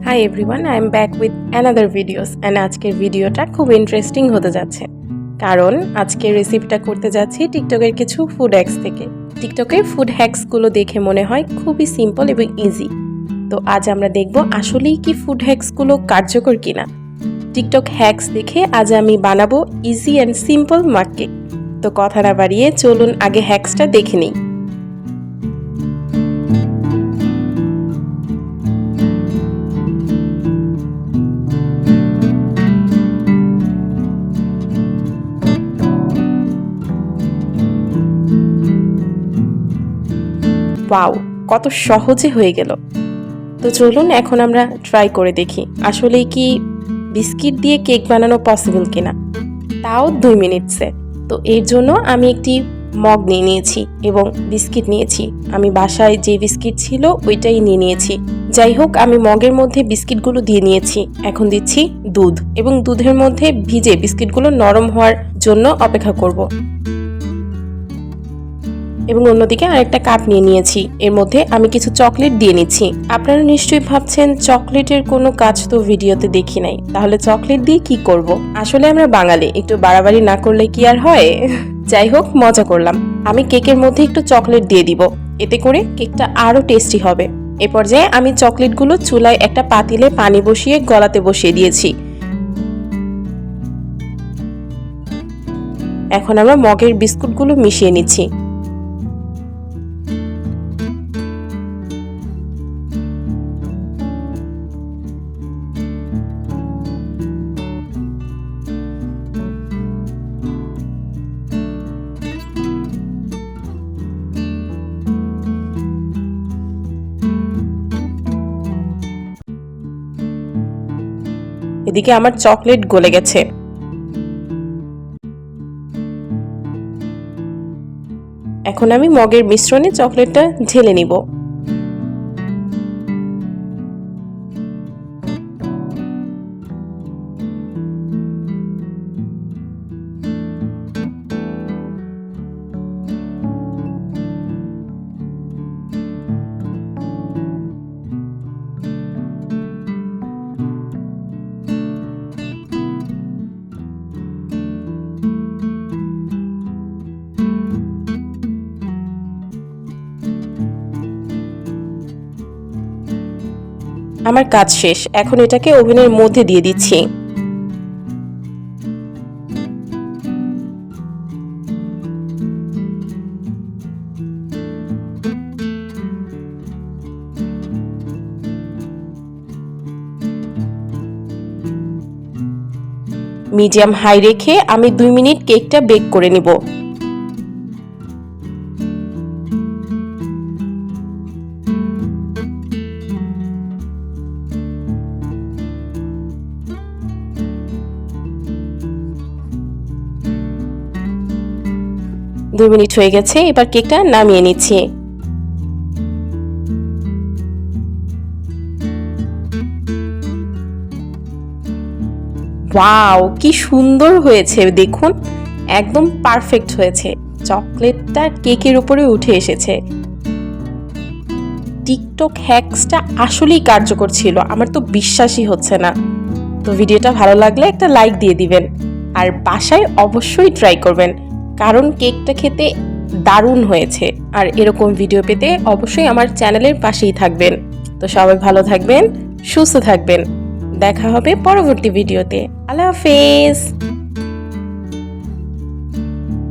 Hi everyone, I am back with another videos and আজকের ভিডিওটা খুব ইন্টারেস্টিং হতে যাচ্ছে, কারণ আজকের রেসিপিটা করতে যাচ্ছি টিকটকের কিছু ফুড হ্যাক্স থেকে। টিকটকের ফুড হ্যাক্সগুলো দেখে মনে হয় খুবই সিম্পল এবং ইজি। তো আজ আমরা দেখব আসলেই কি ফুড হ্যাক্সগুলো কার্যকর কিনা। টিকটক হ্যাক্স দেখে আজ আমি বানাবো ইজি অ্যান্ড সিম্পল মাগ কেক। তো কথা না বাড়িয়ে চলুন আগে হ্যাক্সটা দেখে নিই। ওয়াও, কত সহজে হয়ে গেল। তো চলুন এখন আমরা ট্রাই করে দেখি আসলেই কি বিস্কিট দিয়ে কেক বানানো পসিবল কিনা, তাও 2 মিনিটসে। তো এর জন্য আমি একটি মগ নিয়ে নিয়েছি এবং বিস্কিট নিয়েছি। আমি বাসায় যে বিস্কিট ছিল ওইটাই নিয়ে নিয়েছি। যাই হোক, আমি মগের মধ্যে বিস্কিটগুলো দিয়ে নিয়েছি। এখন দিচ্ছি দুধ এবং দুধের মধ্যে ভিজে বিস্কিটগুলো নরম হওয়ার জন্য অপেক্ষা করব। এবং অন্যদিকে আরেকটা কাপ নিয়ে নিয়েছি, এর মধ্যে আমি কিছু চকলেট দিয়ে নিচ্ছি। আপনারা নিশ্চয়ই ভাবছেন চকলেটের কোনো কাজ তো ভিডিওতে দেখি নাই, তাহলে চকলেট দিয়ে কি করব? আসলে আমরা বাঙালি, একটু বাড়াবাড়ি না করলে কি আর হয়। যাই হোক, মজা করলাম। আমি কেকের মধ্যে একটু চকলেট দিয়ে দিব, এতে করে কেকটা আরো টেস্টি হবে। এ পর্যায়ে আমি চকলেটগুলো চুলায় একটা পাতিলে পানি বসিয়ে গলাতে বসিয়ে দিয়েছি। এখন আমরা মগের বিস্কুটগুলো মিশিয়ে নিচ্ছি। এদিকে আমার চকলেট গলে গেছে। এখন আমি মগের মিশ্রণে চকলেটটা ঢেলে নিব। আমার কাজ শেষ, এখন এটাকে ওভেনের মধ্যে দিয়ে দিচ্ছি। মিডিয়াম হাই রেখে আমি 2 মিনিট কেকটা বেক করে নিব। দুই মিনিট হয়ে গেছে, এবার কেকটা নামিয়ে নিচ্ছি। ওয়াও, কি সুন্দর হয়েছে দেখুন, একদম পারফেক্ট হয়েছে। চকলেটটা কেকের উপরে উঠে এসেছে। টিকটক হ্যাক্সটা আসলেই কার্যকর ছিল, আমার তো বিশ্বাসই হচ্ছে না। তো ভিডিওটা ভালো লাগলে একটা লাইক দিয়ে দিবেন, আর বাসায় অবশ্যই ট্রাই করবেন, কারণ কেকটা খেতে দারুণ হয়েছে। আর এরকম ভিডিও পেতে অবশ্যই আমার চ্যানেলের পাশেই থাকবেন। তো সবাই ভালো থাকবেন, সুস্থ থাকবেন। দেখা হবে পরবর্তী ভিডিওতে। আল্লাহ হাফেজ।